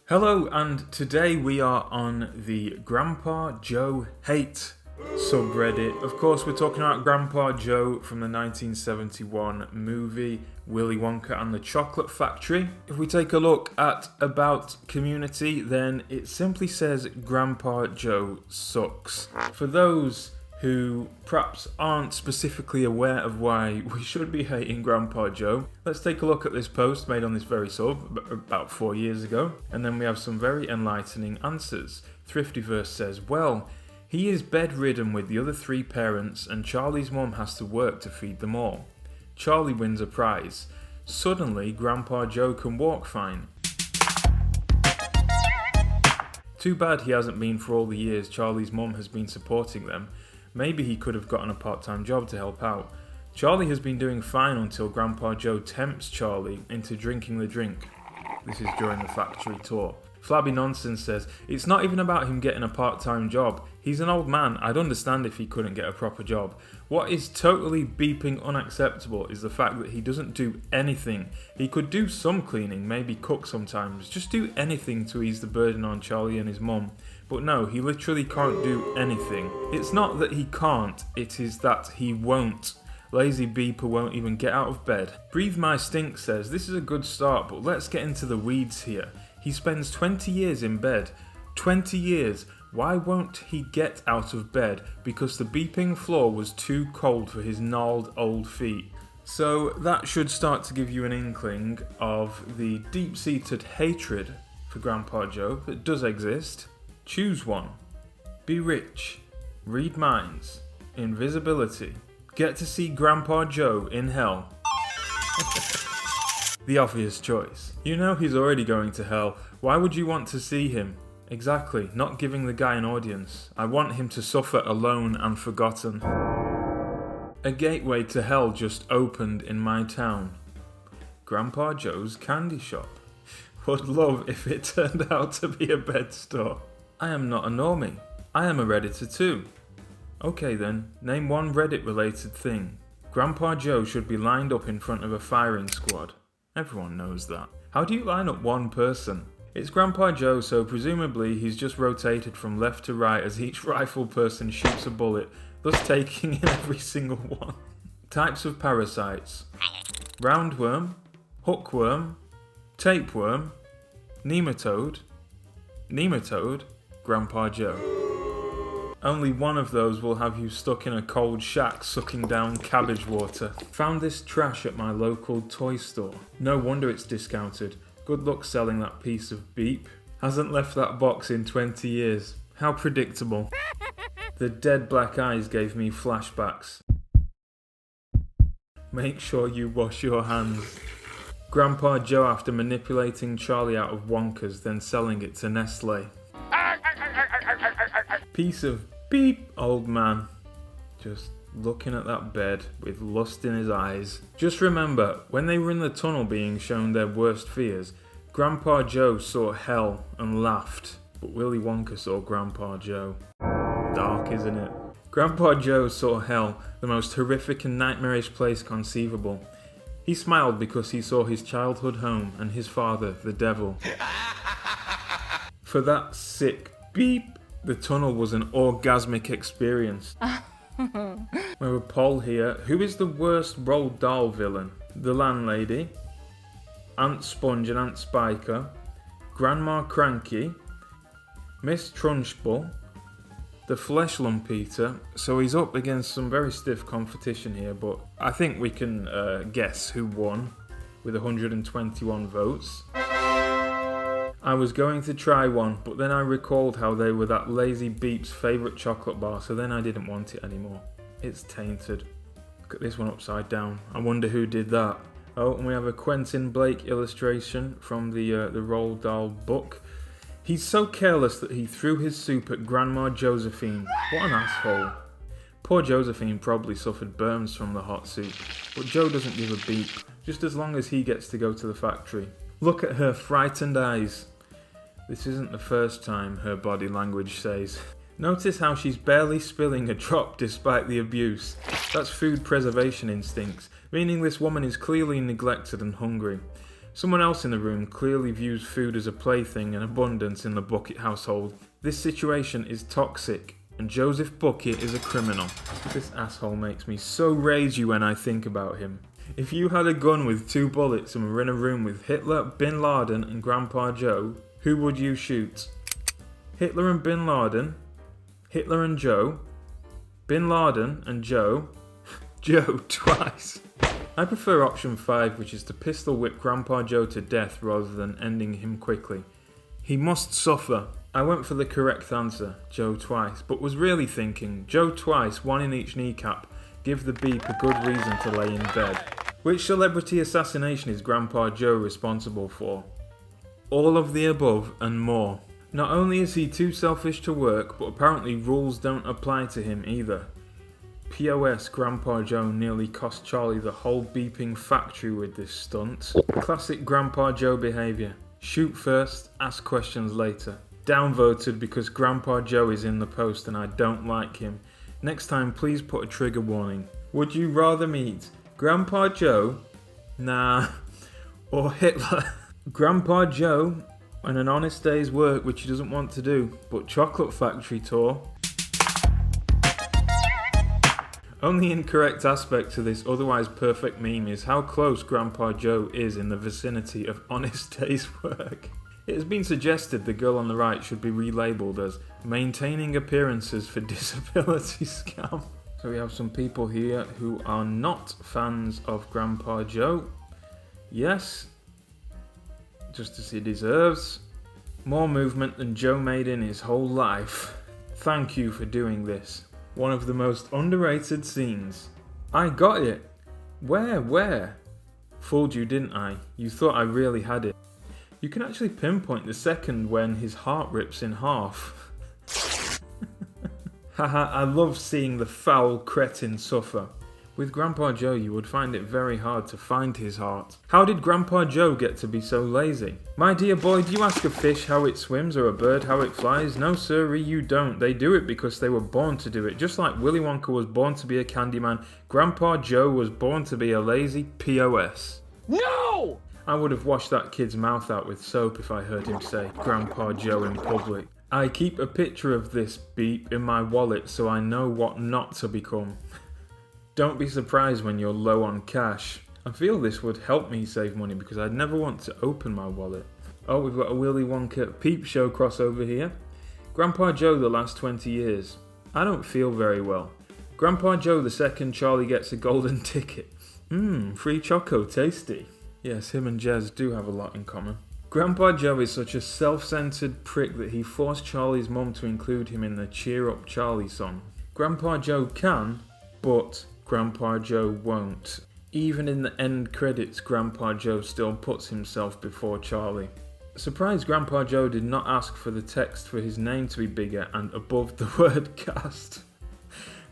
Hello, and today we are on the Grandpa Joe Hate subreddit. Of course, we're talking about Grandpa Joe from the 1971 movie Willy Wonka and the Chocolate Factory. If we take a look at About Community, then it simply says Grandpa Joe sucks. For those who perhaps aren't specifically aware of why we should be hating Grandpa Joe, let's take a look at this post made on this very sub about 4 years ago, and then we have some very enlightening answers. Thriftyverse says, well, he is bedridden with the other 3 parents and Charlie's mum has to work to feed them all. Charlie wins a prize. Suddenly, Grandpa Joe can walk fine. Too bad he hasn't been for all the years Charlie's mum has been supporting them. Maybe he could have gotten a part-time job to help out. Charlie has been doing fine until Grandpa Joe tempts Charlie into drinking the drink. This is during the factory tour. Flabby Nonsense says, it's not even about him getting a part-time job. He's an old man. I'd understand if he couldn't get a proper job. What is totally beeping unacceptable is the fact that he doesn't do anything. He could do some cleaning, maybe cook sometimes, just do anything to ease the burden on Charlie and his mum. But no, he literally can't do anything. It's not that he can't, it is that he won't. Lazy Beeper won't even get out of bed. Breathe My Stink says, this is a good start, but let's get into the weeds here. He spends 20 years in bed. 20 years. Why won't he get out of bed? Because the beeping floor was too cold for his gnarled old feet. So that should start to give you an inkling of the deep-seated hatred for Grandpa Joe that does exist. Choose one. Be rich. Read minds. Invisibility. Get to see Grandpa Joe in hell. The obvious choice. You know he's already going to hell. Why would you want to see him? Exactly, not giving the guy an audience. I want him to suffer alone and forgotten. A gateway to hell just opened in my town. Grandpa Joe's candy shop. Would love if it turned out to be a bed store. I am not a normie. I am a Redditor too. Okay then, name one Reddit related thing. Grandpa Joe should be lined up in front of a firing squad. Everyone knows that. How do you line up one person? It's Grandpa Joe, so presumably he's just rotated from left to right as each rifle person shoots a bullet, thus taking in every single one. Types of parasites. Roundworm, hookworm, tapeworm, nematode, Grandpa Joe. Only one of those will have you stuck in a cold shack sucking down cabbage water. Found this trash at my local toy store. No wonder it's discounted. Good luck selling that piece of beep. Hasn't left that box in 20 years. How predictable. The dead black eyes gave me flashbacks. Make sure you wash your hands. Grandpa Joe after manipulating Charlie out of Wonkas, then selling it to Nestle. Piece of beep, old man. Just looking at that bed with lust in his eyes. Just remember, when they were in the tunnel being shown their worst fears, Grandpa Joe saw hell and laughed, but Willy Wonka saw Grandpa Joe. Dark, isn't it? Grandpa Joe saw hell, the most horrific and nightmarish place conceivable. He smiled because he saw his childhood home and his father, the devil. For that sick beep, the tunnel was an orgasmic experience. We have a poll here. Who is the worst Roald Dahl villain? The landlady, Aunt Sponge and Aunt Spiker, Grandma Cranky, Miss Trunchbull, the Flesh Lump Eater. So he's up against some very stiff competition here, but I think we can guess who won with 121 votes. I was going to try one, but then I recalled how they were that lazy beep's favourite chocolate bar, so then I didn't want it anymore. It's tainted. Look at this one upside down. I wonder who did that. Oh, and we have a Quentin Blake illustration from the Roald Dahl book. He's so careless that he threw his soup at Grandma Josephine. What an asshole. Poor Josephine probably suffered burns from the hot soup, but Joe doesn't give a beep, just as long as he gets to go to the factory. Look at her frightened eyes. This isn't the first time, her body language says. Notice how she's barely spilling a drop despite the abuse. That's food preservation instincts, meaning this woman is clearly neglected and hungry. Someone else in the room clearly views food as a plaything in abundance in the Bucket household. This situation is toxic, and Joseph Bucket is a criminal. This asshole makes me so ragey when I think about him. If you had a gun with 2 bullets and were in a room with Hitler, Bin Laden and Grandpa Joe, who would you shoot? Hitler and Bin Laden, Hitler and Joe, Bin Laden and Joe, Joe twice. I prefer option 5, which is to pistol whip Grandpa Joe to death rather than ending him quickly. He must suffer. I went for the correct answer, Joe twice, but was really thinking, Joe twice, 1 in each kneecap, give the beep a good reason to lay in bed. Which celebrity assassination is Grandpa Joe responsible for? All of the above and more. Not only is he too selfish to work, but apparently rules don't apply to him either. POS, Grandpa Joe nearly cost Charlie the whole beeping factory with this stunt. Classic Grandpa Joe behaviour. Shoot first, ask questions later. Downvoted because Grandpa Joe is in the post and I don't like him. Next time please put a trigger warning. Would you rather meet Grandpa Joe? Nah. Or Hitler? Grandpa Joe on an honest day's work which he doesn't want to do, but chocolate factory tour. Only incorrect aspect to this otherwise perfect meme is how close Grandpa Joe is in the vicinity of honest day's work. It has been suggested the girl on the right should be relabeled as maintaining appearances for disability scam. So we have some people here who are not fans of Grandpa Joe. Yes, just as he deserves. More movement than Joe made in his whole life. Thank you for doing this. One of the most underrated scenes. I got it. Where? Fooled you, didn't I? You thought I really had it. You can actually pinpoint the second when his heart rips in half. Haha, I love seeing the foul cretin suffer. With Grandpa Joe, you would find it very hard to find his heart. How did Grandpa Joe get to be so lazy? My dear boy, do you ask a fish how it swims or a bird how it flies? No sirree, you don't. They do it because they were born to do it. Just like Willy Wonka was born to be a Candyman, Grandpa Joe was born to be a lazy POS. No! I would have washed that kid's mouth out with soap if I heard him say Grandpa Joe in public. I keep a picture of this beep in my wallet so I know what not to become. Don't be surprised when you're low on cash. I feel this would help me save money because I'd never want to open my wallet. Oh, we've got a Willy Wonka peep show crossover here. Grandpa Joe the last 20 years. I don't feel very well. Grandpa Joe the second Charlie gets a golden ticket. Free choco, tasty. Yes, him and Jez do have a lot in common. Grandpa Joe is such a self-centered prick that he forced Charlie's mum to include him in the Cheer Up Charlie song. Grandpa Joe can, but Grandpa Joe won't. Even in the end credits, Grandpa Joe still puts himself before Charlie. Surprised Grandpa Joe did not ask for the text for his name to be bigger and above the word cast.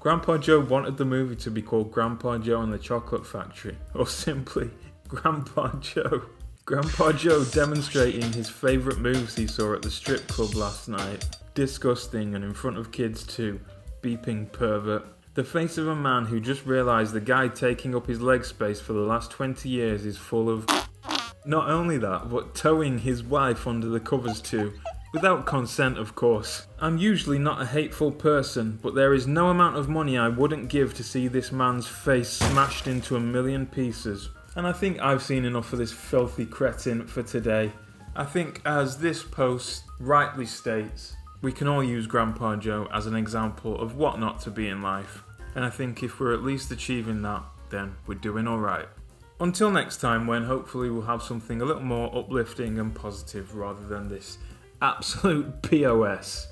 Grandpa Joe wanted the movie to be called Grandpa Joe and the Chocolate Factory, or simply Grandpa Joe. Grandpa Joe demonstrating his favourite moves he saw at the strip club last night. Disgusting and in front of kids too. Beeping pervert. The face of a man who just realised the guy taking up his leg space for the last 20 years is full of... Not only that, but towing his wife under the covers too. Without consent, of course. I'm usually not a hateful person, but there is no amount of money I wouldn't give to see this man's face smashed into a million pieces. And I think I've seen enough of this filthy cretin for today. I think, as this post rightly states, we can all use Grandpa Joe as an example of what not to be in life. And I think if we're at least achieving that, then we're doing alright. Until next time, when hopefully we'll have something a little more uplifting and positive rather than this absolute POS.